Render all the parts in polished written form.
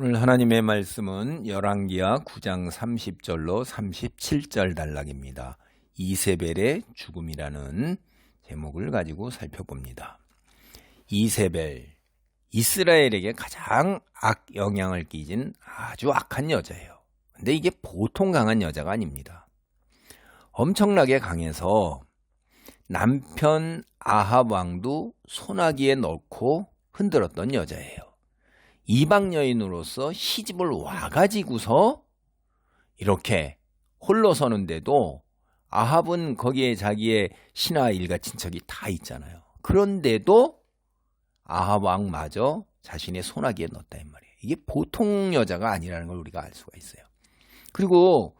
오늘 하나님의 말씀은 열왕기하 9장 30절로 37절 단락입니다. 이세벨의 죽음이라는 제목을 가지고 살펴봅니다. 이세벨, 이스라엘에게 가장 악영향을 끼친 아주 악한 여자예요. 근데 이게 보통 강한 여자가 아닙니다. 엄청나게 강해서 남편 아합 왕도 소나기에 넣고 흔들었던 여자예요. 이방 여인으로서 시집을 와가지고서 이렇게 홀로 서는데도 아합은 거기에 자기의 신하 일가 친척이 다 있잖아요. 그런데도 아합 왕마저 자신의 소나기에 넣었다 이 말이에요. 이게 보통 여자가 아니라는 걸 우리가 알 수가 있어요. 그리고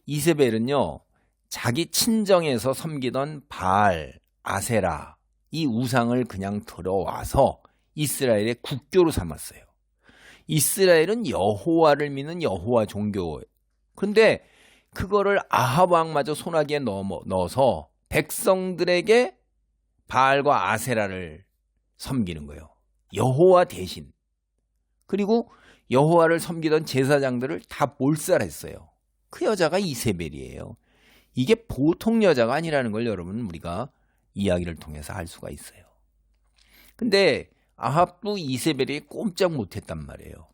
이세벨은요, 자기 친정에서 섬기던 바알, 아세라 이 우상을 그냥 들어와서 이스라엘의 국교로 삼았어요. 이스라엘은 여호와를 믿는 여호와 종교예요. 그런데 그거를 아합 왕마저 소나기에 넣어서 백성들에게 바알과 아세라를 섬기는 거예요. 여호와 대신. 그리고 여호와를 섬기던 제사장들을 다 몰살했어요. 그 여자가 이세벨이에요. 이게 보통 여자가 아니라는 걸 여러분 우리가 이야기를 통해서 알 수가 있어요. 근데 아합도 이세벨이 꼼짝 못했단 말이에요.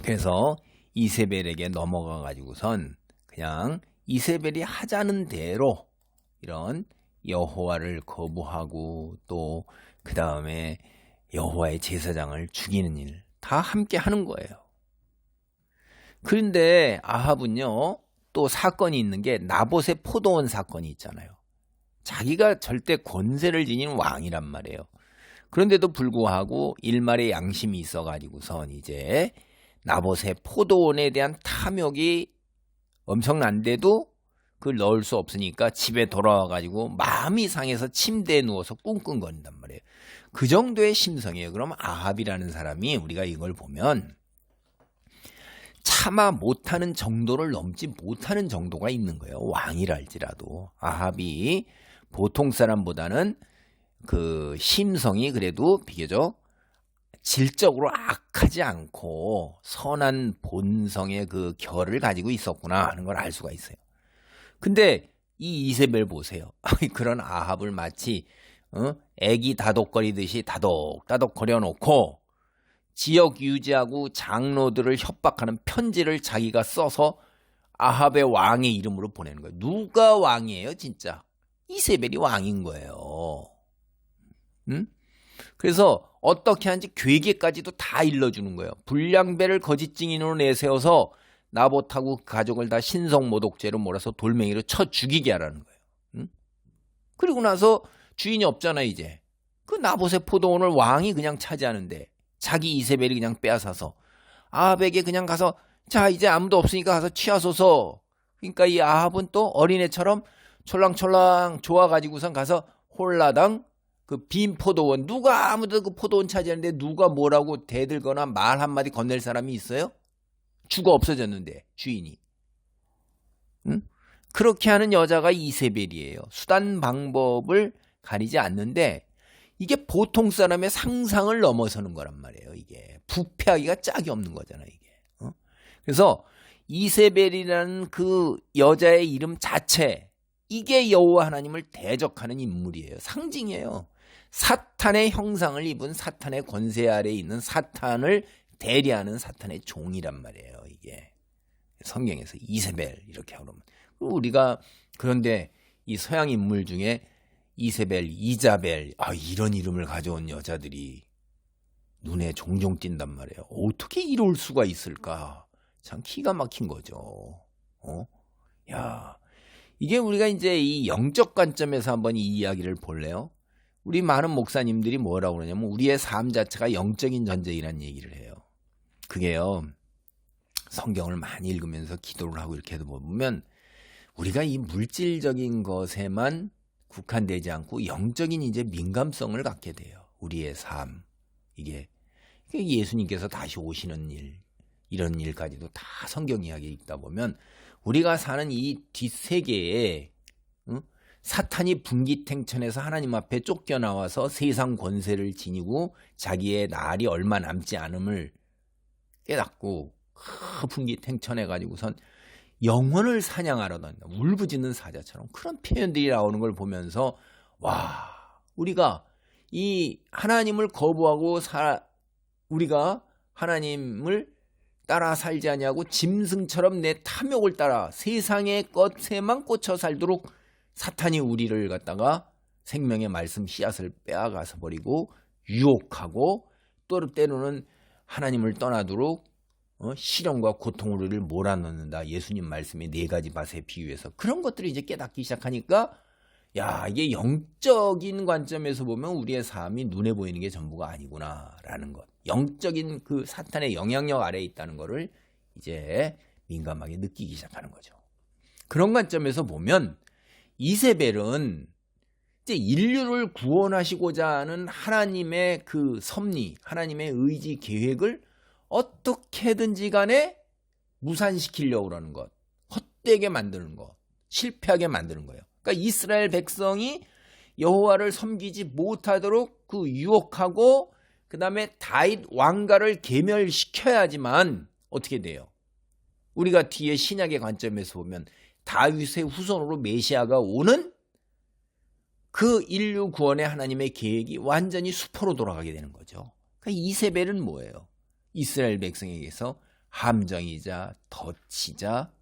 그래서 이세벨에게 넘어가 가지고선 그냥 이세벨이 하자는 대로 이런 여호와를 거부하고 또 그 다음에 여호와의 제사장을 죽이는 일 다 함께 하는 거예요. 그런데 아합은요, 또 사건이 있는 게 나봇의 포도원 사건이 있잖아요. 자기가 절대 권세를 지닌 왕이란 말이에요. 그런데도 불구하고 일말의 양심이 있어가지고선 이제 나봇의 포도원에 대한 탐욕이 엄청난데도 그걸 넣을 수 없으니까 집에 돌아와가지고 마음이 상해서 침대에 누워서 꿍꿍거린단 말이에요. 그 정도의 심성이에요. 그럼 아합이라는 사람이 우리가 이걸 보면 참아 못하는 정도를 넘지 못하는 정도가 있는 거예요. 왕이랄지라도. 아합이 보통 사람보다는 그 심성이 그래도 비교적 질적으로 악하지 않고 선한 본성의 그 결을 가지고 있었구나 하는 걸 알 수가 있어요. 근데 이 이세벨 보세요. 그런 아합을 마치 애기 다독거리듯이 다독다독 거려놓고 지역 유지하고 장로들을 협박하는 편지를 자기가 써서 아합의 왕의 이름으로 보내는 거예요. 누가 왕이에요 진짜? 이세벨이 왕인 거예요. 그래서 어떻게 하는지 괴계까지도 다 일러주는 거예요. 불량배를 거짓 증인으로 내세워서 나봇하고 가족을 다 신성모독죄로 몰아서 돌멩이로 쳐 죽이게 하라는 거예요. 그리고 나서 주인이 없잖아 이제. 그 나봇의 포도원을 왕이 그냥 차지하는데 자기 이세벨이 그냥 빼앗아서 아합에게 그냥 가서 자 이제 아무도 없으니까 가서 취하소서. 그러니까 이 아합은 또 어린애처럼 촐랑촐랑 좋아가지고선 가서 홀라당 그 빈 포도원, 누가 아무도 그 포도원 차지하는데 누가 뭐라고 대들거나 말 한마디 건넬 사람이 있어요? 죽어 없어졌는데 주인이. 그렇게 하는 여자가 이세벨이에요. 수단 방법을 가리지 않는데 이게 보통 사람의 상상을 넘어서는 거란 말이에요. 이게 부패하기가 짝이 없는 거잖아요. 이게. 그래서 이세벨이라는 그 여자의 이름 자체, 이게 여호와 하나님을 대적하는 인물이에요. 상징이에요. 사탄의 형상을 입은 사탄의 권세 아래에 있는 사탄을 대리하는 사탄의 종이란 말이에요. 이게 성경에서 이세벨 이렇게 하면 우리가 그런데 이 서양 인물 중에 이세벨, 이자벨 이런 이름을 가져온 여자들이 눈에 종종 띈단 말이에요. 어떻게 이럴 수가 있을까? 참 기가 막힌 거죠. 야, 이게 우리가 이제 이 영적 관점에서 한번 이 이야기를 볼래요? 우리 많은 목사님들이 뭐라고 그러냐면 우리의 삶 자체가 영적인 전쟁이라는 얘기를 해요. 그게요, 성경을 많이 읽으면서 기도를 하고 이렇게 보면 우리가 이 물질적인 것에만 국한되지 않고 영적인 이제 민감성을 갖게 돼요. 우리의 삶. 이게 예수님께서 다시 오시는 일, 이런 일까지도 다 성경 이야기 읽다 보면 우리가 사는 이 뒷세계에 사탄이 분기탱천해서 하나님 앞에 쫓겨나와서 세상 권세를 지니고 자기의 날이 얼마 남지 않음을 깨닫고 풍기탱천해가지고선 영혼을 사냥하려던 울부짖는 사자처럼 그런 표현들이 나오는 걸 보면서 와, 우리가 이 하나님을 거부하고 우리가 하나님을 따라 살지 아니하고 짐승처럼 내 탐욕을 따라 세상의 것에만 꽂혀 살도록 사탄이 우리를 갖다가 생명의 말씀 씨앗을 빼앗아서 버리고 유혹하고 또 때로는 하나님을 떠나도록 시련과 고통을 우리를 몰아넣는다. 예수님 말씀의 4가지 밭에 비유해서 그런 것들을 이제 깨닫기 시작하니까 야, 이게 영적인 관점에서 보면 우리의 삶이 눈에 보이는 게 전부가 아니구나라는 것. 영적인 그 사탄의 영향력 아래에 있다는 것을 이제 민감하게 느끼기 시작하는 거죠. 그런 관점에서 보면 이세벨은 이제 인류를 구원하시고자 하는 하나님의 그 섭리, 하나님의 의지 계획을 어떻게든지 간에 무산시키려고 하는 것, 헛되게 만드는 것, 실패하게 만드는 거예요. 그러니까 이스라엘 백성이 여호와를 섬기지 못하도록 그 유혹하고 그 다음에 다윗 왕가를 계멸시켜야지만 어떻게 돼요? 우리가 뒤에 신약의 관점에서 보면 다윗의 후손으로 메시아가 오는 그 인류 구원의 하나님의 계획이 완전히 수포로 돌아가게 되는 거죠. 그러니까 이세벨은 뭐예요? 이스라엘 백성에게서 함정이자 덫이자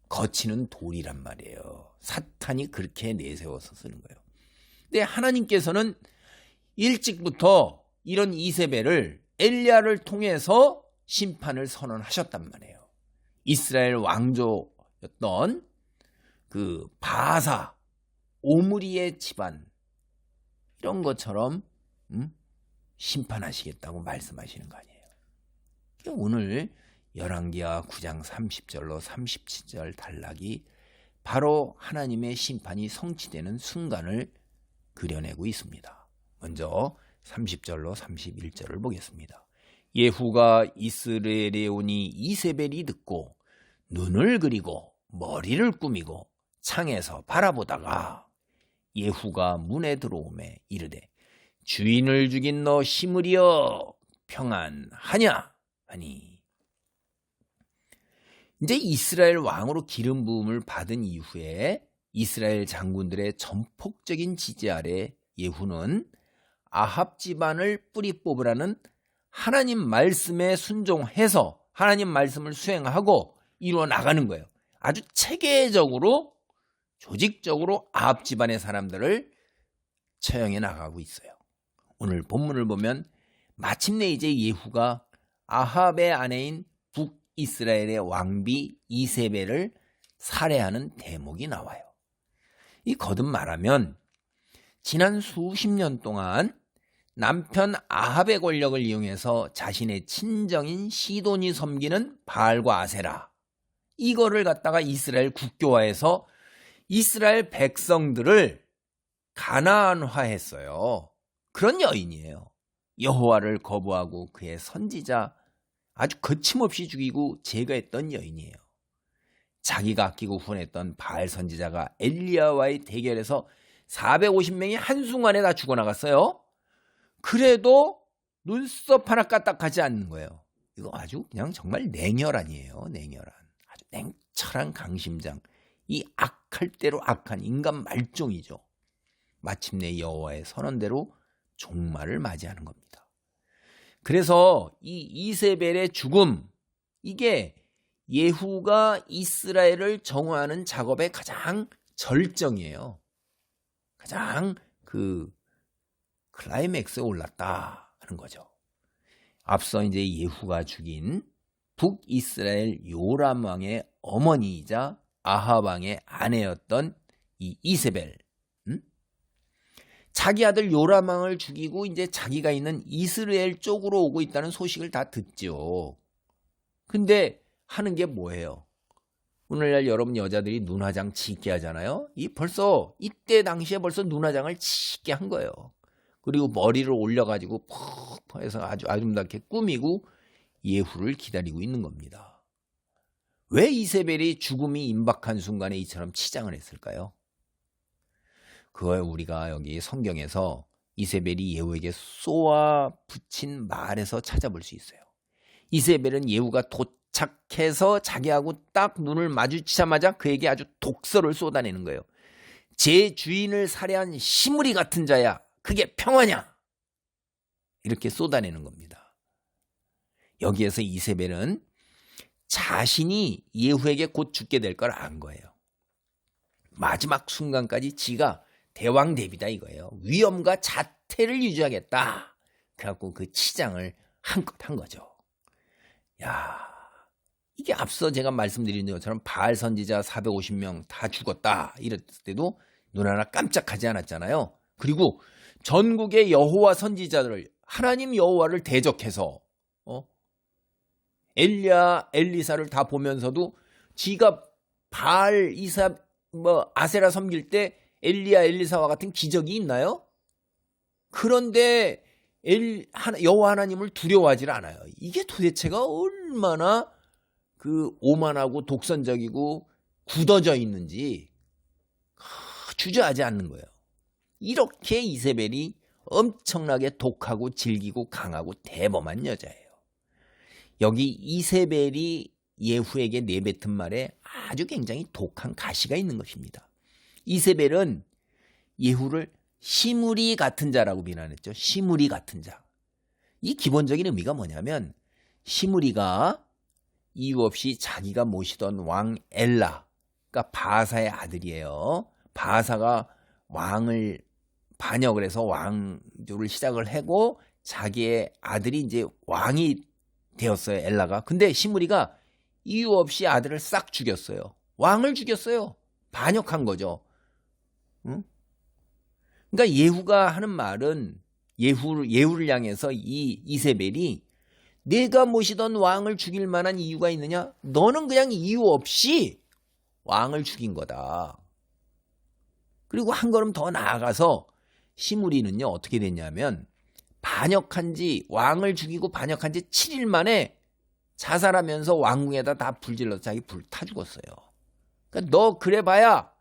거치는 돌이란 말이에요. 사탄이 그렇게 내세워서 쓰는 거예요. 근데 하나님께서는 일찍부터 이런 이세벨을 엘리야를 통해서 심판을 선언하셨단 말이에요. 이스라엘 왕조였던 그 바사, 오므리의 집안 이런 것처럼 심판하시겠다고 말씀하시는 거 아니에요. 오늘 열왕기하 9장 30절로 37절 단락이 바로 하나님의 심판이 성취되는 순간을 그려내고 있습니다. 먼저 30절로 31절을 보겠습니다. 예후가 이스라엘에 오니 이세벨이 듣고 눈을 그리고 머리를 꾸미고 창에서 바라보다가 예후가 문에 들어오매 이르되 주인을 죽인 너 시므리여 평안하냐 하니, 이제 이스라엘 왕으로 기름 부음을 받은 이후에 이스라엘 장군들의 전폭적인 지지 아래 예후는 아합 집안을 뿌리 뽑으라는 하나님 말씀에 순종해서 하나님 말씀을 수행하고 이루어 나가는 거예요. 아주 체계적으로 조직적으로 아합 집안의 사람들을 처형해 나가고 있어요. 오늘 본문을 보면 마침내 이제 예후가 아합의 아내인 북이스라엘의 왕비 이세벨을 살해하는 대목이 나와요. 이 거듭 말하면 지난 수십 년 동안 남편 아합의 권력을 이용해서 자신의 친정인 시돈이 섬기는 바알과 아세라, 이거를 갖다가 이스라엘 국교화해서 이스라엘 백성들을 가나안화했어요. 그런 여인이에요. 여호와를 거부하고 그의 선지자 아주 거침없이 죽이고 제거했던 여인이에요. 자기가 아끼고 후원했던 바알 선지자가 엘리야와의 대결에서 450명이 한순간에 다 죽어나갔어요. 그래도 눈썹 하나 까딱하지 않는 거예요. 이거 아주 그냥 정말 냉혈한이에요. 냉혈한. 아주 냉철한 강심장. 이 악할 대로 악한 인간 말종이죠. 마침내 여호와의 선언대로 종말을 맞이하는 겁니다. 그래서 이 이세벨의 죽음, 이게 예후가 이스라엘을 정화하는 작업의 가장 절정이에요. 가장 그 클라이맥스에 올랐다 하는 거죠. 앞서 이제 예후가 죽인 북이스라엘 요람 왕의 어머니이자 아합 왕의 아내였던 이 이세벨, 자기 아들 요람 왕을 죽이고 이제 자기가 있는 이스라엘 쪽으로 오고 있다는 소식을 다 듣죠. 근데 하는 게 뭐예요? 오늘날 여러분 여자들이 눈화장 짙게 하잖아요. 벌써 이때 당시에 벌써 눈화장을 짙게 한 거예요. 그리고 머리를 올려가지고 퍽 해서 아주 아름답게 꾸미고 예후를 기다리고 있는 겁니다. 왜 이세벨이 죽음이 임박한 순간에 이처럼 치장을 했을까요? 그걸 우리가 여기 성경에서 이세벨이 예후에게 쏘아 붙인 말에서 찾아볼 수 있어요. 이세벨은 예후가 도착해서 자기하고 딱 눈을 마주치자마자 그에게 아주 독설을 쏟아내는 거예요. 제 주인을 살해한 시무리 같은 자야. 그게 평화냐? 이렇게 쏟아내는 겁니다. 여기에서 이세벨은 자신이 예후에게 곧 죽게 될 걸 안 거예요. 마지막 순간까지 지가 대왕대비다 이거예요. 위엄과 자태를 유지하겠다. 그래갖고 그 치장을 한껏 한 거죠. 야, 이게 앞서 제가 말씀드린 것처럼 바알 선지자 450명 다 죽었다 이랬을 때도 눈 하나 깜짝하지 않았잖아요. 그리고 전국의 여호와 선지자들을 하나님 여호와를 대적해서 엘리야 엘리사를 다 보면서도 지가 바알 이사 아세라 섬길 때 엘리야 엘리사와 같은 기적이 있나요? 그런데 여호와 하나님을 두려워하지 않아요. 이게 도대체가 얼마나 그 오만하고 독선적이고 굳어져 있는지 주저하지 않는 거예요. 이렇게 이세벨이 엄청나게 독하고 질기고 강하고 대범한 여자예요. 여기 이세벨이 예후에게 내뱉은 말에 아주 굉장히 독한 가시가 있는 것입니다. 이세벨은 예후를 시무리 같은 자라고 비난했죠. 시무리 같은 자. 이 기본적인 의미가 뭐냐면 시무리가 이유 없이 자기가 모시던 왕 엘라, 그러니까 바사의 아들이에요. 바사가 왕을 반역을 해서 왕조를 시작을 하고 자기의 아들이 이제 왕이 되었어요. 엘라가. 근데 시무리가 이유 없이 아들을 싹 죽였어요. 왕을 죽였어요. 반역한 거죠. 응? 그러니까 예후가 하는 말은 예후를 향해서 이 이세벨이 내가 모시던 왕을 죽일 만한 이유가 있느냐? 너는 그냥 이유 없이 왕을 죽인 거다. 그리고 한 걸음 더 나아가서 시무리는요 어떻게 됐냐면 왕을 죽이고 반역한 지 7일 만에 자살하면서 왕궁에다 다 불질러서 자기 불 타 죽었어요. 그러니까 너 그래봐야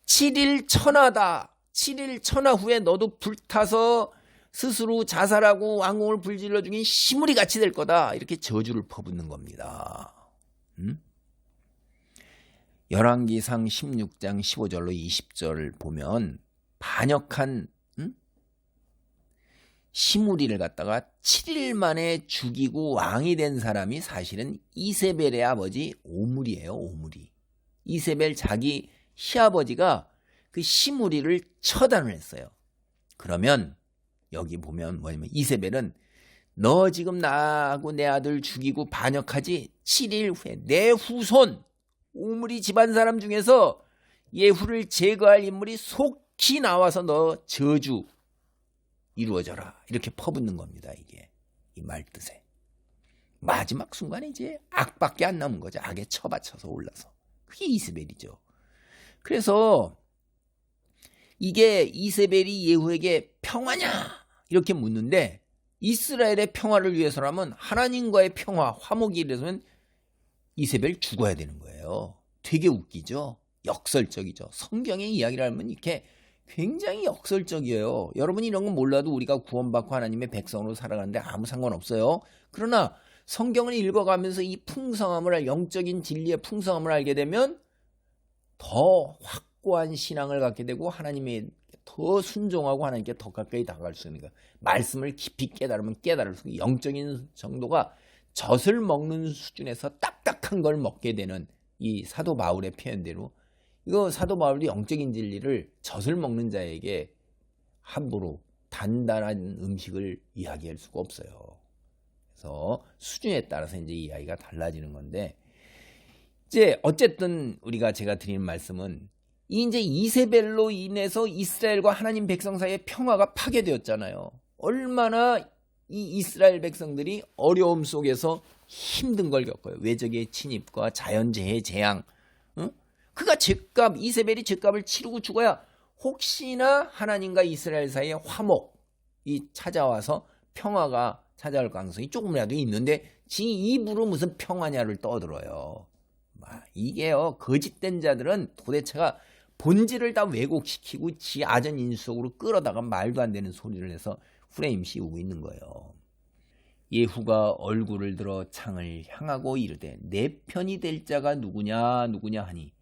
7일 천하다. 7일 천하 후에 너도 불타서 스스로 자살하고 왕궁을 불질러 죽인 시무리 같이 될 거다. 이렇게 저주를 퍼붓는 겁니다. 열왕기상 16장 15절로 20절 보면 반역한 시무리를 갖다가 7일 만에 죽이고 왕이 된 사람이 사실은 이세벨의 아버지 오므리예요. 오므리. 이세벨 자기 시아버지가 그 시무리를 처단을 했어요. 그러면 여기 보면 뭐냐면 이세벨은 너 지금 나하고 내 아들 죽이고 반역하지 7일 후에 내 후손 오므리 집안 사람 중에서 예후를 제거할 인물이 속히 나와서 너 저주 이루어져라. 이렇게 퍼붓는 겁니다. 이게 이 말뜻에. 마지막 순간에 이제 악밖에 안 남은 거죠. 악에 처받쳐서 올라서. 그게 이세벨이죠. 그래서 이게 이세벨이 예후에게 평화냐? 이렇게 묻는데 이스라엘의 평화를 위해서라면 하나님과의 평화, 화목이 이래서는 이세벨 죽어야 되는 거예요. 되게 웃기죠? 역설적이죠. 성경의 이야기를 하면 이렇게 굉장히 역설적이에요. 여러분이 이런 건 몰라도 우리가 구원받고 하나님의 백성으로 살아가는데 아무 상관없어요. 그러나 성경을 읽어가면서 이 영적인 진리의 풍성함을 알게 되면 더 확고한 신앙을 갖게 되고 하나님의 더 순종하고 하나님께 더 가까이 다가갈 수 있는 거예요. 말씀을 깊이 깨달으면 깨달을수록 영적인 정도가 젖을 먹는 수준에서 딱딱한 걸 먹게 되는 이 사도 바울의 표현대로 이거 사도 바울이 영적인 진리를 젖을 먹는 자에게 함부로 단단한 음식을 이야기할 수가 없어요. 그래서 수준에 따라서 이제 이야기가 달라지는 건데 이제 어쨌든 제가 드리는 말씀은 이제 이세벨로 인해서 이스라엘과 하나님 백성 사이의 평화가 파괴되었잖아요. 얼마나 이 이스라엘 백성들이 어려움 속에서 힘든 걸 겪어요. 외적의 침입과 자연재해, 재앙. 이세벨이 죗값을 치르고 죽어야 혹시나 하나님과 이스라엘 사이에 화목이 찾아와서 평화가 찾아올 가능성이 조금이라도 있는데 지 입으로 무슨 평화냐를 떠들어요. 이게요, 거짓된 자들은 도대체가 본질을 다 왜곡시키고 지 아전 인수 속으로 끌어다가 말도 안 되는 소리를 해서 프레임 씌우고 있는 거예요. 예후가 얼굴을 들어 창을 향하고 이르되 내 편이 될 자가 누구냐 누구냐 하니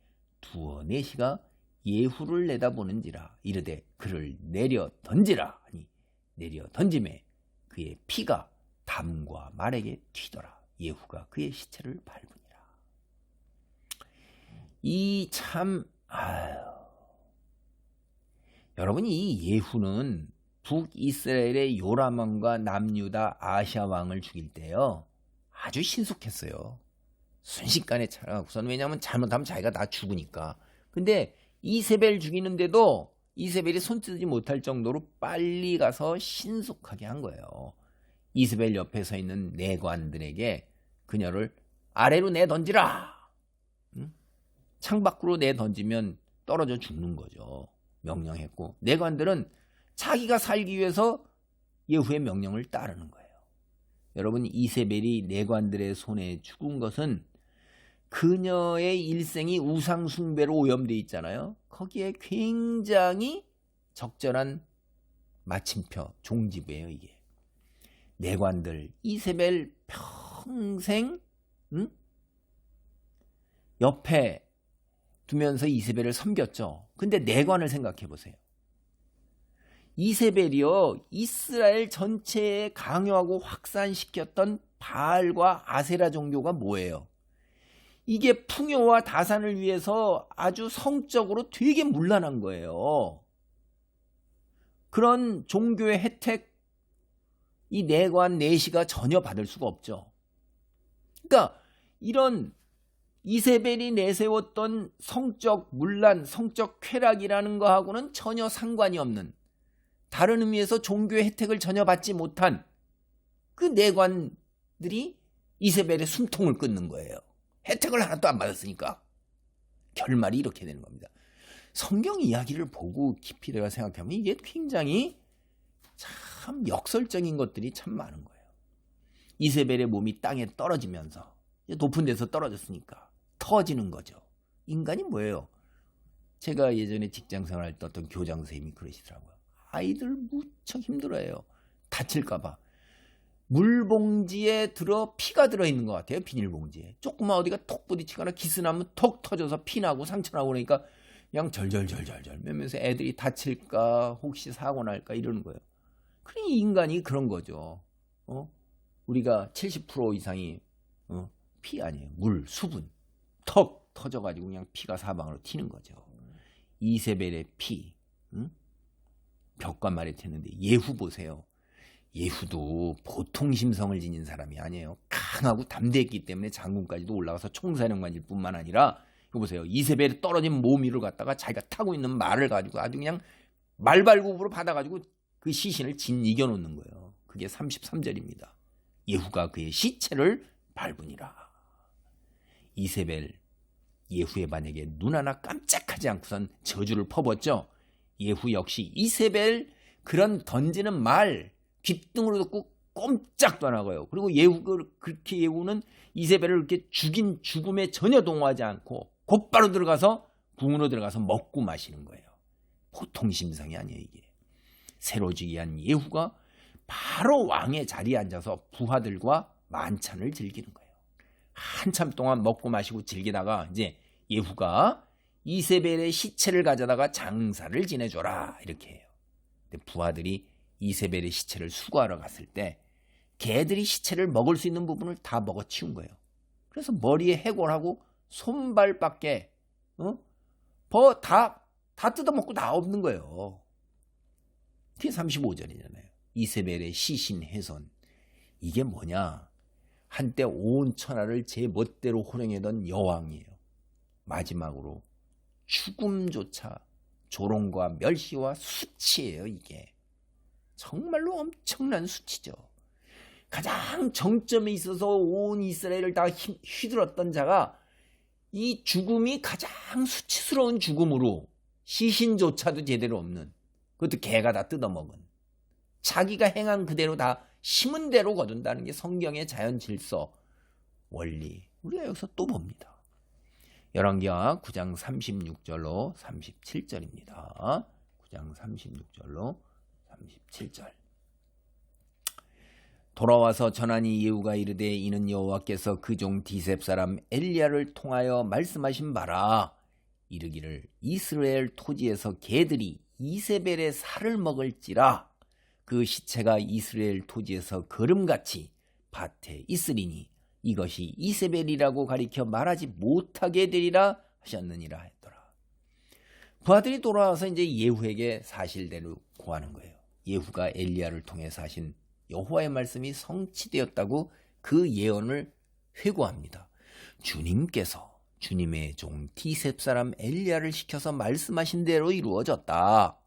두어 넷이가 예후를 내다보는지라. 이르되 그를 내려 던지라 하니 내려 던짐에 그의 피가 담과 말에게 튀더라. 예후가 그의 시체를 밟으니라. 이 참 여러분, 이 예후는 북이스라엘의 요람 왕과 남유다 아시아 왕을 죽일 때요 아주 신속했어요. 순식간에 차려갖고선, 왜냐하면 잘못하면 자기가 다 죽으니까. 근데 이세벨 죽이는데도 이세벨이 손쓰지 못할 정도로 빨리 가서 신속하게 한 거예요. 이세벨 옆에 서 있는 내관들에게 그녀를 아래로 내던지라. 창밖으로 내던지면 떨어져 죽는 거죠. 명령했고, 내관들은 자기가 살기 위해서 예후의 명령을 따르는 거예요. 여러분, 이세벨이 내관들의 손에 죽은 것은 그녀의 일생이 우상 숭배로 오염되어 있잖아요. 거기에 굉장히 적절한 마침표, 종지부예요, 이게. 내관들, 이세벨 평생 옆에 두면서 이세벨을 섬겼죠. 근데 내관을 생각해 보세요. 이세벨이요, 이스라엘 전체에 강요하고 확산시켰던 바알과 아세라 종교가 뭐예요? 이게 풍요와 다산을 위해서 아주 성적으로 되게 문란한 거예요. 그런 종교의 혜택, 이 내관 내시가 전혀 받을 수가 없죠. 그러니까 이런 이세벨이 내세웠던 성적 문란, 성적 쾌락이라는 거하고는 전혀 상관이 없는, 다른 의미에서 종교의 혜택을 전혀 받지 못한 그 내관들이 이세벨의 숨통을 끊는 거예요. 혜택을 하나도 안 받았으니까. 결말이 이렇게 되는 겁니다. 성경 이야기를 보고 깊이 내가 생각하면 이게 굉장히 참 역설적인 것들이 참 많은 거예요. 이세벨의 몸이 땅에 떨어지면서, 높은 데서 떨어졌으니까 터지는 거죠. 인간이 뭐예요? 제가 예전에 직장 생활할 때 어떤 교장 선생님이 그러시더라고요. 아이들 무척 힘들어해요. 다칠까 봐. 물봉지에 피가 들어있는 것 같아요. 비닐봉지에. 조금만 어디가 톡 부딪히거나 기스나면 톡 터져서 피나고 상처나고 그러니까 그냥 절절절절절 매면서 애들이 다칠까, 혹시 사고 날까 이러는 거예요. 그러니 인간이 그런 거죠. 우리가 70% 이상이 피 아니에요. 물, 수분. 턱 터져가지고 그냥 피가 사방으로 튀는 거죠. 이세벨의 피. 벽과 말에 튀는데 예후 보세요. 예후도 보통 심성을 지닌 사람이 아니에요. 강하고 담대했기 때문에 장군까지도 올라가서 총사령관일 뿐만 아니라, 이거 보세요. 이세벨이 떨어진 몸 위를 갖다가 자기가 타고 있는 말을 가지고 아주 그냥 말발굽으로 받아가지고 그 시신을 이겨놓는 거예요. 그게 33절입니다. 예후가 그의 시체를 밟으니라. 이세벨, 예후의 반역에 눈 하나 깜짝하지 않고선 저주를 퍼붓죠. 예후 역시 이세벨 그런 던지는 말 귓등으로 듣고 꼼짝도 안 하고요. 그리고 그렇게 예후는 이세벨을 그렇게 죽인 죽음에 전혀 동화하지 않고 곧바로 들어가서 궁으로 들어가서 먹고 마시는 거예요. 보통 심상이 아니에요, 이게. 새로 즉위한 예후가 바로 왕의 자리에 앉아서 부하들과 만찬을 즐기는 거예요. 한참 동안 먹고 마시고 즐기다가 이제 예후가 이세벨의 시체를 가져다가 장사를 지내줘라 이렇게 해요. 근데 부하들이 이세벨의 시체를 수거하러 갔을 때 개들이 시체를 먹을 수 있는 부분을 다 먹어치운 거예요. 그래서 머리에 해골하고 손발밖에 다 뜯어먹고 다 없는 거예요. 그게 35절이잖아요. 이세벨의 시신 훼손. 이게 뭐냐? 한때 온 천하를 제 멋대로 호령하던 여왕이에요. 마지막으로 죽음조차 조롱과 멸시와 수치예요. 이게 정말로 엄청난 수치죠. 가장 정점에 있어서 온 이스라엘을 다 휘둘렀던 자가 이 죽음이 가장 수치스러운 죽음으로, 시신조차도 제대로 없는, 그것도 개가 다 뜯어먹은, 자기가 행한 그대로 다 심은 대로 거둔다는 게 성경의 자연 질서 원리, 우리가 여기서 또 봅니다. 열왕기하 9장 36절로 37절입니다. 9장 36절로 37절. 돌아와서 전하니 예후가 이르되 이는 여호와께서 그 종 디셉 사람 엘리야를 통하여 말씀하신 바라. 이르기를 이스라엘 토지에서 개들이 이세벨의 살을 먹을지라. 그 시체가 이스라엘 토지에서 거름같이 밭에 있으리니 이것이 이세벨이라고 가리켜 말하지 못하게 되리라 하셨느니라 했더라. 부하들이 돌아와서 이제 예후에게 사실대로 고하는 거예요. 예후가 엘리야를 통해서 하신 여호와의 말씀이 성취되었다고 그 예언을 회고합니다. 주님께서 주님의 종 디셉 사람 엘리야를 시켜서 말씀하신 대로 이루어졌다.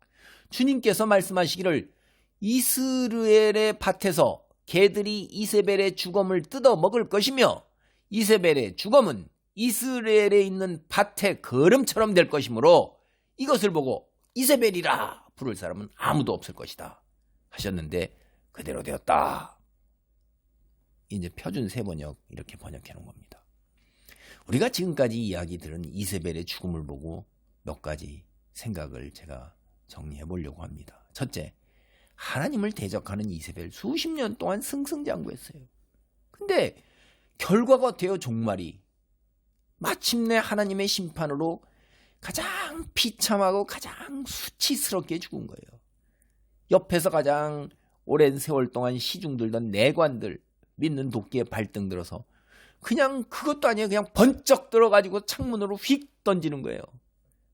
주님께서 말씀하시기를 이스라엘의 밭에서 개들이 이세벨의 주검을 뜯어 먹을 것이며 이세벨의 주검은 이스라엘에 있는 밭의 거름처럼 될 것이므로 이것을 보고 이세벨이라 부를 사람은 아무도 없을 것이다 하셨는데 그대로 되었다. 이제 표준 세번역 이렇게 번역해 놓은 겁니다. 우리가 지금까지 이야기 들은 이세벨의 죽음을 보고 몇 가지 생각을 제가 정리해 보려고 합니다. 첫째, 하나님을 대적하는 이세벨 수십 년 동안 승승장구했어요. 근데 결과가 어때요? 종말이 마침내 하나님의 심판으로 가장 비참하고 가장 수치스럽게 죽은 거예요. 옆에서 가장 오랜 세월 동안 시중들던 내관들 믿는 도끼에 발등 들어서 그냥 그것도 아니에요. 그냥 번쩍 들어가지고 창문으로 휙 던지는 거예요.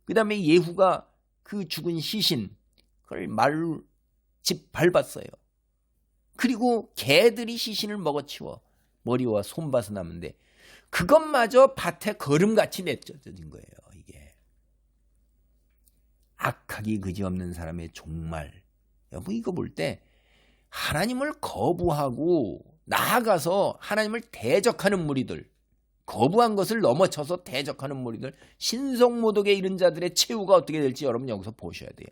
그 다음에 예후가 그 죽은 시신 그걸 집 밟았어요. 그리고 개들이 시신을 먹어치워 머리와 손밭은 남는데 그것마저 밭에 거름같이 내쫓아진 거예요. 이게 악하기 그지없는 사람의 종말. 여보 이거 볼 때 하나님을 거부하고 나아가서 하나님을 대적하는 무리들, 거부한 것을 넘어쳐서 대적하는 무리들, 신성모독에 이른 자들의 최후가 어떻게 될지 여러분 여기서 보셔야 돼요.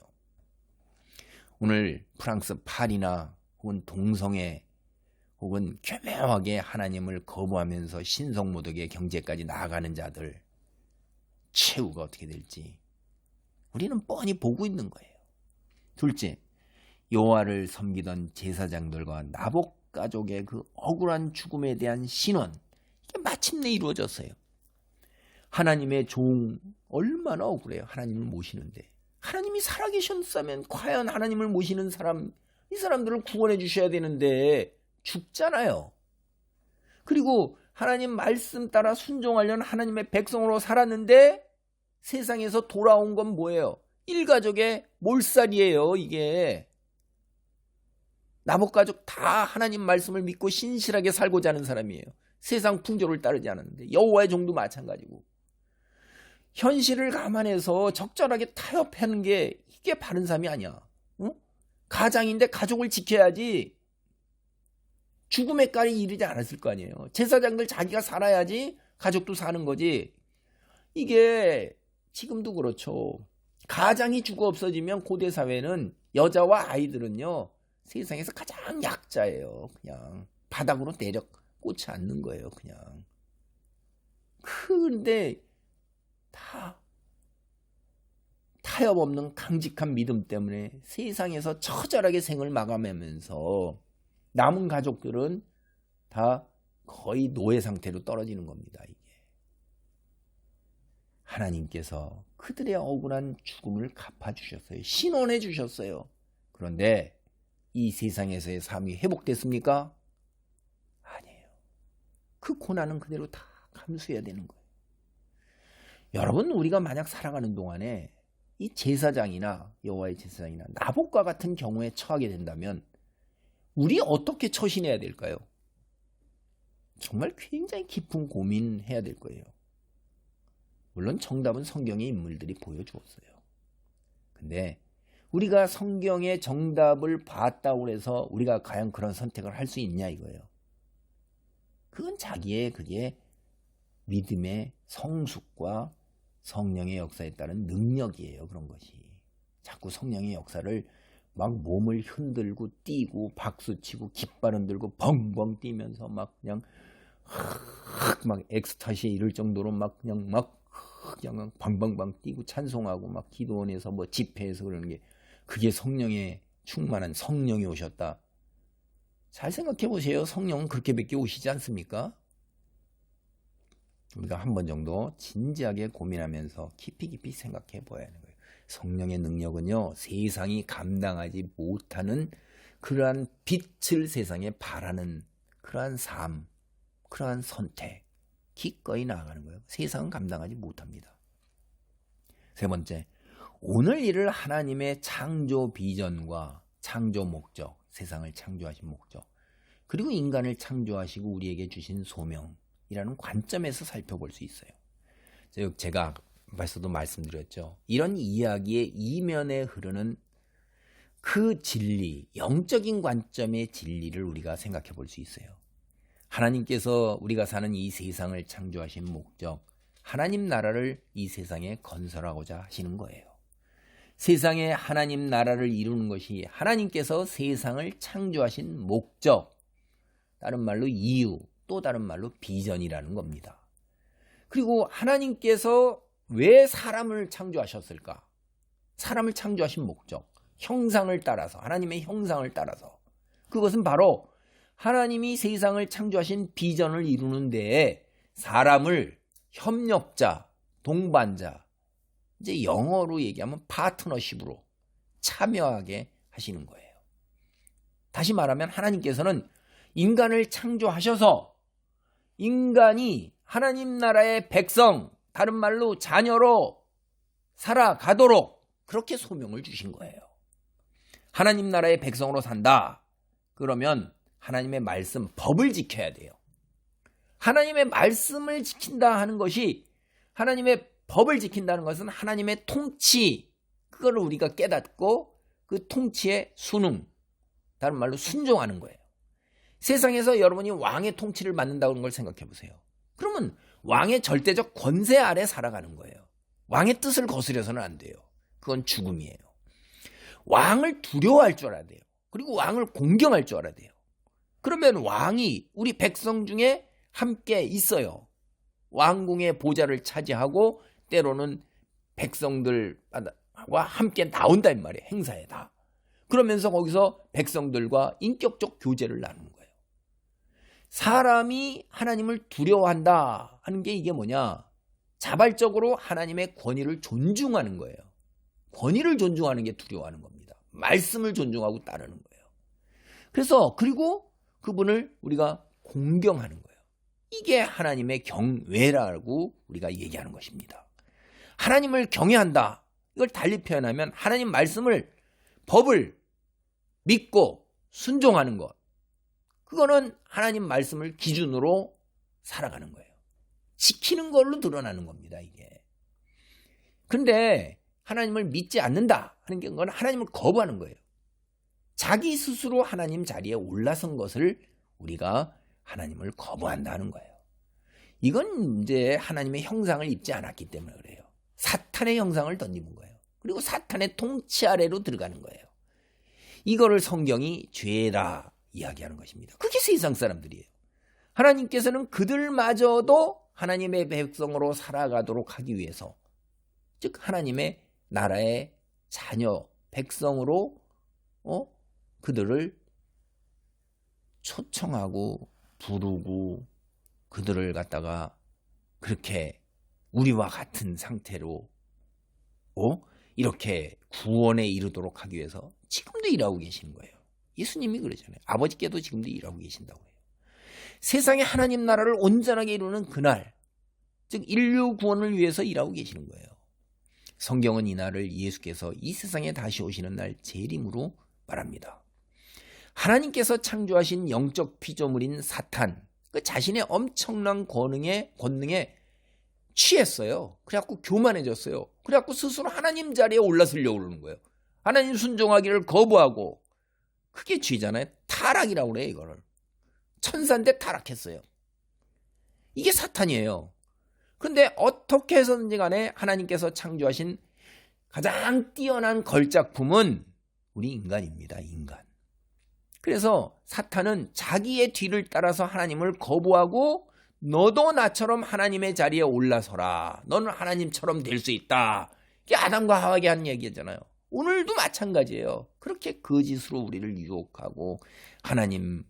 오늘 프랑스 파리나 혹은 동성애 혹은 교묘하게 하나님을 거부하면서 신성모독의 경제까지 나아가는 자들 최후가 어떻게 될지 우리는 뻔히 보고 있는 거예요. 둘째, 여호와를 섬기던 제사장들과 나복 가족의 그 억울한 죽음에 대한 신원 이게 마침내 이루어졌어요. 하나님의 종 얼마나 억울해요. 하나님을 모시는데 하나님이 살아계셨다면 과연 하나님을 모시는 사람 이 사람들을 구원해 주셔야 되는데 죽잖아요. 그리고 하나님 말씀 따라 순종하려는 하나님의 백성으로 살았는데 세상에서 돌아온 건 뭐예요? 일가족의 몰살이에요. 이게 나복가족 다 하나님 말씀을 믿고 신실하게 살고자 하는 사람이에요. 세상 풍조를 따르지 않았는데 여호와의 종도 마찬가지고 현실을 감안해서 적절하게 타협하는 게 이게 바른 삶이 아니야. 응? 가장인데 가족을 지켜야지 죽음의 깔이 이르지 않았을 거 아니에요. 제사장들 자기가 살아야지 가족도 사는 거지. 이게 지금도 그렇죠. 가장이 죽어 없어지면 고대 사회는 여자와 아이들은요 세상에서 가장 약자예요. 그냥 바닥으로 내려 꽂지 않는 거예요. 그냥. 그런데 다 타협 없는 강직한 믿음 때문에 세상에서 처절하게 생을 마감하면서 남은 가족들은 다 거의 노예 상태로 떨어지는 겁니다. 이게. 하나님께서 그들의 억울한 죽음을 갚아주셨어요. 신원해 주셨어요. 그런데 이 세상에서의 삶이 회복됐습니까? 아니에요. 그 고난은 그대로 다 감수해야 되는 거예요. 여러분 우리가 만약 살아가는 동안에 이 제사장이나 여호와의 제사장이나 나복과 같은 경우에 처하게 된다면 우리 어떻게 처신해야 될까요? 정말 굉장히 깊은 고민해야 될 거예요. 물론 정답은 성경의 인물들이 보여주었어요. 근데 우리가 성경의 정답을 봤다고 해서 우리가 과연 그런 선택을 할 수 있냐 이거예요. 그건 자기의 그게 믿음의 성숙과 성령의 역사에 따른 능력이에요. 그런 것이. 자꾸 성령의 역사를 막 몸을 흔들고 뛰고 박수치고 깃발 흔들고 벙벙 뛰면서 막 그냥 막 엑스타시에 이를 정도로 막 그냥 방방방 뛰고 찬송하고 막 기도원에서 뭐 집회에서 그러는 게 그게 성령에 충만한 성령이 오셨다. 잘 생각해 보세요. 성령은 그렇게밖에 오시지 않습니까? 우리가 한 번 정도 진지하게 고민하면서 깊이 생각해 보아야 하는 거예요. 성령의 능력은요, 세상이 감당하지 못하는 그러한 빛을 세상에 바라는 그러한 삶, 그러한 선택, 기꺼이 나아가는 거예요. 세상은 감당하지 못합니다. 세 번째, 오늘 일을 하나님의 창조 비전과 창조 목적, 세상을 창조하신 목적, 그리고 인간을 창조하시고 우리에게 주신 소명이라는 관점에서 살펴볼 수 있어요. 제가 앞에서도 말씀드렸죠. 이런 이야기의 이면에 흐르는 그 진리, 영적인 관점의 진리를 우리가 생각해 볼 수 있어요. 하나님께서 우리가 사는 이 세상을 창조하신 목적, 하나님 나라를 이 세상에 건설하고자 하시는 거예요. 세상에 하나님 나라를 이루는 것이 하나님께서 세상을 창조하신 목적, 다른 말로 이유, 또 다른 말로 비전이라는 겁니다. 그리고 하나님께서 왜 사람을 창조하셨을까? 사람을 창조하신 목적, 형상을 따라서, 하나님의 형상을 따라서, 그것은 바로 하나님이 세상을 창조하신 비전을 이루는 데에 사람을 협력자, 동반자, 이제 영어로 얘기하면 파트너십으로 참여하게 하시는 거예요. 다시 말하면 하나님께서는 인간을 창조하셔서 인간이 하나님 나라의 백성, 다른 말로 자녀로 살아가도록 그렇게 소명을 주신 거예요. 하나님 나라의 백성으로 산다. 그러면 하나님의 말씀, 법을 지켜야 돼요. 하나님의 말씀을 지킨다 하는 것이, 하나님의 법을 지킨다는 것은 하나님의 통치, 그걸 우리가 깨닫고 그 통치의 순응, 다른 말로 순종하는 거예요. 세상에서 여러분이 왕의 통치를 받는다는 걸 생각해 보세요. 그러면 왕의 절대적 권세 아래 살아가는 거예요. 왕의 뜻을 거스려서는 안 돼요. 그건 죽음이에요. 왕을 두려워할 줄 알아야 돼요. 그리고 왕을 공경할 줄 알아야 돼요. 그러면 왕이 우리 백성 중에 함께 있어요. 왕궁의 보좌를 차지하고 때로는 백성들과 함께 나온다 이 말이에요. 행사에 다. 그러면서 거기서 백성들과 인격적 교제를 나누는 거예요. 사람이 하나님을 두려워한다 하는 게 이게 뭐냐? 자발적으로 하나님의 권위를 존중하는 거예요. 권위를 존중하는 게 두려워하는 겁니다. 말씀을 존중하고 따르는 거예요. 그래서 그리고 그분을 우리가 공경하는 거예요. 이게 하나님의 경외라고 우리가 얘기하는 것입니다. 하나님을 경외한다. 이걸 달리 표현하면 하나님 말씀을, 법을 믿고 순종하는 것. 그거는 하나님 말씀을 기준으로 살아가는 거예요. 지키는 걸로 드러나는 겁니다, 이게. 근데 하나님을 믿지 않는다 하는 게 그건 하나님을 거부하는 거예요. 자기 스스로 하나님 자리에 올라선 것을 우리가 하나님을 거부한다는 거예요. 이건 이제 하나님의 형상을 입지 않았기 때문에 그래요. 사탄의 형상을 던지는 거예요. 그리고 사탄의 통치 아래로 들어가는 거예요. 이거를 성경이 죄라 이야기하는 것입니다. 그게 세상 사람들이에요. 하나님께서는 그들마저도 하나님의 백성으로 살아가도록 하기 위해서, 즉 하나님의 나라의 자녀, 백성으로 그들을 초청하고 부르고 그들을 갖다가 그렇게 우리와 같은 상태로 이렇게 구원에 이르도록 하기 위해서 지금도 일하고 계시는 거예요. 예수님이 그러잖아요. 아버지께도 지금도 일하고 계신다고 해요. 세상에 하나님 나라를 온전하게 이루는 그날, 즉 인류 구원을 위해서 일하고 계시는 거예요. 성경은 이날을 예수께서 이 세상에 다시 오시는 날 재림으로 말합니다. 하나님께서 창조하신 영적 피조물인 사탄, 그 자신의 엄청난 권능에 취했어요. 그래갖고 교만해졌어요. 그래갖고 스스로 하나님 자리에 올라서려고 그러는 거예요. 하나님 순종하기를 거부하고, 그게 죄잖아요. 타락이라고 그래요, 이거를. 천사인데 타락했어요. 이게 사탄이에요. 근데 어떻게 해서든지 간에 하나님께서 창조하신 가장 뛰어난 걸작품은 우리 인간입니다. 인간. 그래서 사탄은 자기의 뒤를 따라서 하나님을 거부하고, 너도 나처럼 하나님의 자리에 올라서라. 너는 하나님처럼 될 수 있다. 이게 아담과 하와에게 한 얘기잖아요. 오늘도 마찬가지예요. 그렇게 거짓으로 우리를 유혹하고 하나님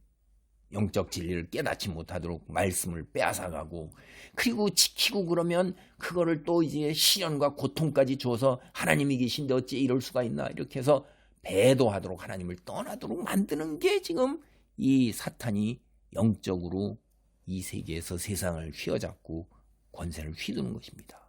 영적 진리를 깨닫지 못하도록 말씀을 빼앗아가고, 그리고 지키고 그러면 그거를 또 이제 시련과 고통까지 줘서 하나님이 계신데 어찌 이럴 수가 있나, 이렇게 해서 배도하도록 하나님을 떠나도록 만드는 게 지금 이 사탄이 영적으로 이 세계에서 세상을 휘어잡고 권세를 휘두는 것입니다.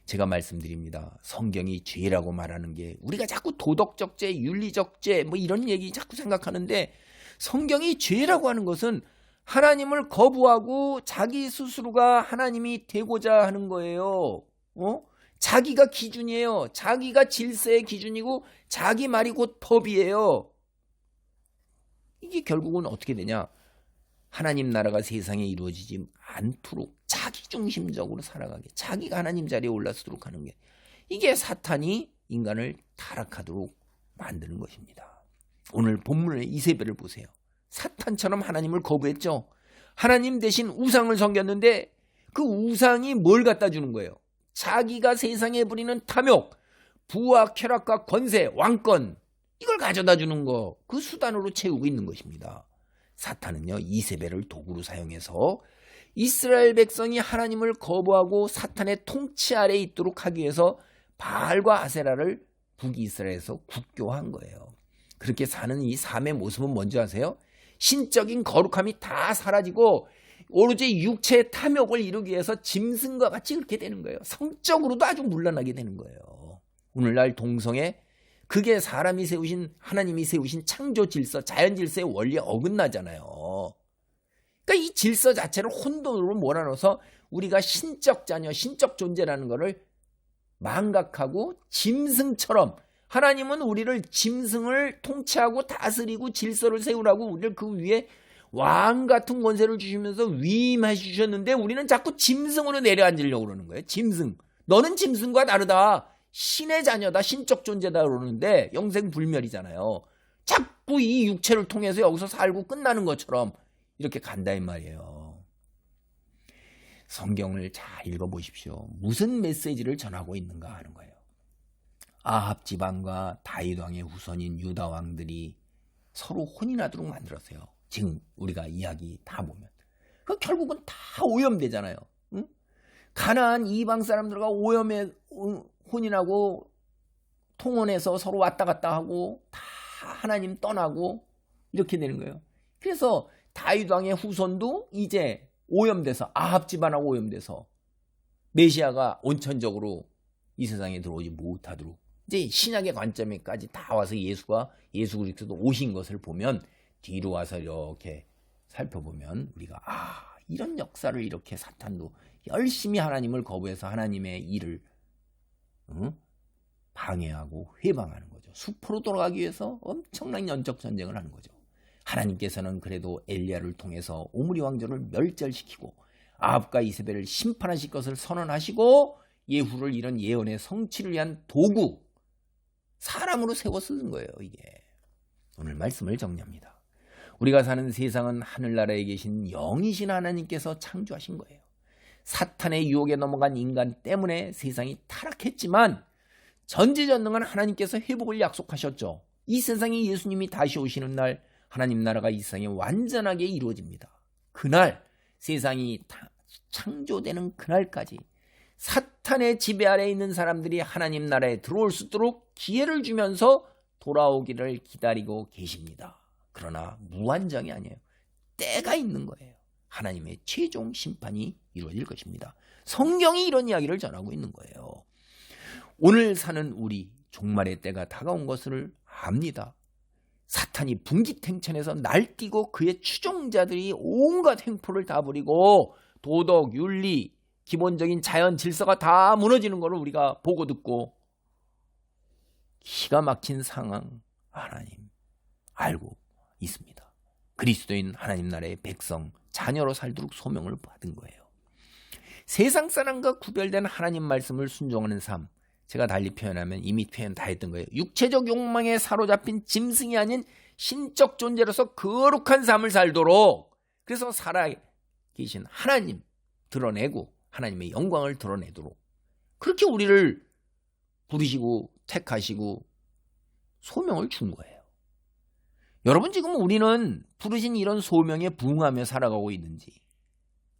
제가 말씀드립니다. 성경이 죄라고 말하는 게, 우리가 자꾸 도덕적 죄, 윤리적 죄 뭐 이런 얘기 자꾸 생각하는데, 성경이 죄라고 하는 것은 하나님을 거부하고 자기 스스로가 하나님이 되고자 하는 거예요. 자기가 기준이에요. 자기가 질서의 기준이고 자기 말이 곧 법이에요. 이게 결국은 어떻게 되냐? 하나님 나라가 세상에 이루어지지 않도록 자기중심적으로 살아가게, 자기가 하나님 자리에 올라서도록 하는 게, 이게 사탄이 인간을 타락하도록 만드는 것입니다. 오늘 본문의 이세벨을 보세요. 사탄처럼 하나님을 거부했죠. 하나님 대신 우상을 섬겼는데 그 우상이 뭘 갖다 주는 거예요? 자기가 세상에 부리는 탐욕, 부와 쾌락과 권세, 왕권, 이걸 가져다 주는 거, 그 수단으로 채우고 있는 것입니다. 사탄은요, 이세벨을 도구로 사용해서 이스라엘 백성이 하나님을 거부하고 사탄의 통치 아래에 있도록 하기 위해서 바알과 아세라를 북이스라엘에서 국교화한 거예요. 그렇게 사는 이 삶의 모습은 뭔지 아세요? 신적인 거룩함이 다 사라지고 오로지 육체의 탐욕을 이루기 위해서 짐승과 같이 그렇게 되는 거예요. 성적으로도 아주 문란하게 되는 거예요. 오늘날 동성애, 그게 사람이 세우신, 하나님이 세우신 창조 질서, 자연 질서의 원리에 어긋나잖아요. 그러니까 이 질서 자체를 혼돈으로 몰아넣어서 우리가 신적 자녀, 신적 존재라는 것을 망각하고 짐승처럼, 하나님은 우리를 짐승을 통치하고 다스리고 질서를 세우라고 우리를 그 위에 왕 같은 권세를 주시면서 위임해 주셨는데, 우리는 자꾸 짐승으로 내려앉으려고 그러는 거예요. 짐승. 너는 짐승과 다르다. 신의 자녀다. 신적 존재다. 그러는데 영생불멸이잖아요. 자꾸 이 육체를 통해서 여기서 살고 끝나는 것처럼 이렇게 간다 이 말이에요. 성경을 잘 읽어보십시오. 무슨 메시지를 전하고 있는가 하는 거예요. 아합 지방과 다윗 왕의 후손인 유다 왕들이 서로 혼인하도록 만들었어요. 지금 우리가 이야기 다 보면 그 결국은 다 오염되잖아요. 응? 가나안 이방 사람들과 오염에 혼인하고 통혼해서 서로 왔다 갔다 하고 다 하나님 떠나고 이렇게 되는 거예요. 그래서 다윗 왕의 후손도 이제 오염돼서, 아합 집안하고 오염돼서 메시아가 온천적으로 이 세상에 들어오지 못하도록, 이제 신약의 관점에까지 다 와서 예수 그리스도 오신 것을 보면, 뒤로 와서 이렇게 살펴보면 우리가 이런 역사를, 이렇게 사탄도 열심히 하나님을 거부해서 하나님의 일을 방해하고 회방하는 거죠. 수포로 돌아가기 위해서 엄청난 영적 전쟁을 하는 거죠. 하나님께서는 그래도 엘리야를 통해서 오므리 왕조를 멸절시키고 아합과 이세벨을 심판하실 것을 선언하시고, 예후를 이런 예언의 성취를 위한 도구, 사람으로 세워 쓰는 거예요. 이게 오늘 말씀을 정리합니다. 우리가 사는 세상은 하늘나라에 계신 영이신 하나님께서 창조하신 거예요. 사탄의 유혹에 넘어간 인간 때문에 세상이 타락했지만 전지전능한 하나님께서 회복을 약속하셨죠. 이 세상에 예수님이 다시 오시는 날 하나님 나라가 이 세상에 완전하게 이루어집니다. 그날, 세상이 창조되는 그날까지 사탄의 지배 아래에 있는 사람들이 하나님 나라에 들어올 수 있도록 기회를 주면서 돌아오기를 기다리고 계십니다. 그러나 무한정이 아니에요. 때가 있는 거예요. 하나님의 최종 심판이 이루어질 것입니다. 성경이 이런 이야기를 전하고 있는 거예요. 오늘 사는 우리, 종말의 때가 다가온 것을 압니다. 사탄이 분기탱천에서 날뛰고 그의 추종자들이 온갖 횡포를 다 부리고 도덕, 윤리, 기본적인 자연 질서가 다 무너지는 것을 우리가 보고 듣고, 기가 막힌 상황 하나님 알고 있습니다. 그리스도인 하나님 나라의 백성, 자녀로 살도록 소명을 받은 거예요. 세상 사람과 구별된 하나님 말씀을 순종하는 삶, 제가 달리 표현하면 이미 표현 다 했던 거예요. 육체적 욕망에 사로잡힌 짐승이 아닌 신적 존재로서 거룩한 삶을 살도록, 그래서 살아계신 하나님 드러내고 하나님의 영광을 드러내도록, 그렇게 우리를 부르시고 택하시고 소명을 준 거예요. 여러분 지금 우리는 부르신 이런 소명에 부응하며 살아가고 있는지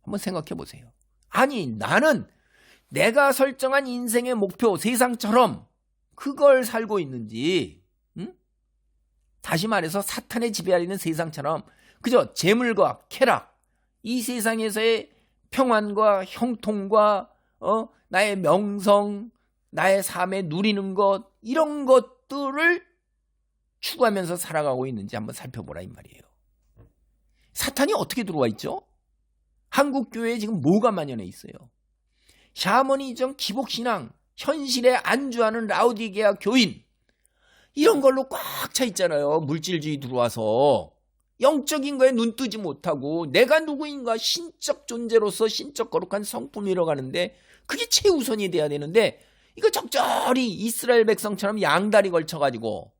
한번 생각해 보세요. 아니 나는 내가 설정한 인생의 목표 세상처럼 그걸 살고 있는지, 다시 말해서 사탄의 지배 아래 있는 세상처럼 그저 재물과 쾌락, 이 세상에서의 평안과 형통과 나의 명성, 나의 삶에 누리는 것, 이런 것들을 추구하면서 살아가고 있는지 한번 살펴보라 이 말이에요. 사탄이 어떻게 들어와 있죠? 한국 교회에 지금 뭐가 만연해 있어요? 샤머니즘, 기복신앙, 현실에 안주하는 라우디게아 교인, 이런 걸로 꽉 차 있잖아요. 물질주의 들어와서 영적인 거에 눈 뜨지 못하고 내가 누구인가 신적 존재로서 신적 거룩한 성품을 잃어가는데 그게 최우선이 돼야 되는데 이거 적절히 이스라엘 백성처럼 양다리 걸쳐가지고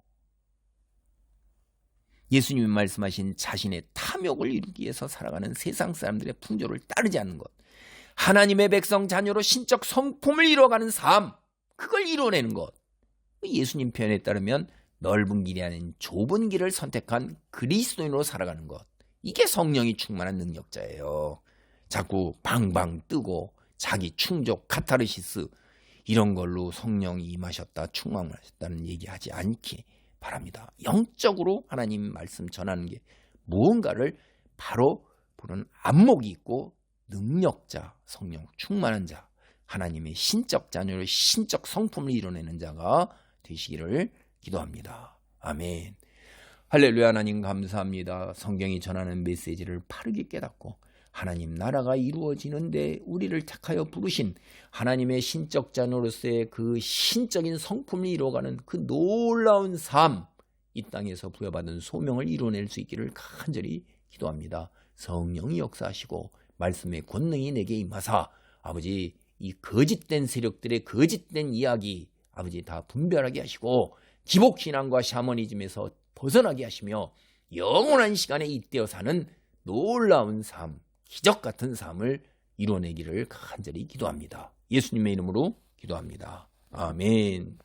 예수님이 말씀하신 자신의 탐욕을 이루기 위해서 살아가는 세상 사람들의 풍조를 따르지 않는 것, 하나님의 백성 자녀로 신적 성품을 이뤄가는 삶, 그걸 이뤄내는 것, 예수님 표현에 따르면 넓은 길이 아닌 좁은 길을 선택한 그리스도인으로 살아가는 것, 이게 성령이 충만한 능력자예요. 자꾸 방방 뜨고 자기 충족, 카타르시스 이런 걸로 성령이 임하셨다, 충만하셨다는 얘기하지 않기 바랍니다. 영적으로 하나님 말씀 전하는 게 무언가를 바로 보는 안목이 있고 능력자, 성령 충만한 자, 하나님의 신적 자녀로 신적 성품을 이뤄내는 자가 되시기를 기도합니다. 아멘. 할렐루야. 하나님 감사합니다. 성경이 전하는 메시지를 바르게 깨닫고 하나님 나라가 이루어지는데 우리를 택하여 부르신 하나님의 신적 자녀로서의 그 신적인 성품을 이루어가는 그 놀라운 삶, 이 땅에서 부여받은 소명을 이뤄낼 수 있기를 간절히 기도합니다. 성령이 역사하시고 말씀의 권능이 내게 임하사 아버지 이 거짓된 세력들의 거짓된 이야기 아버지 다 분별하게 하시고 기복신앙과 샤머니즘에서 벗어나게 하시며 영원한 시간에 잇대어 사는 놀라운 삶, 기적 같은 삶을 이뤄내기를 간절히 기도합니다. 예수님의 이름으로 기도합니다. 아멘.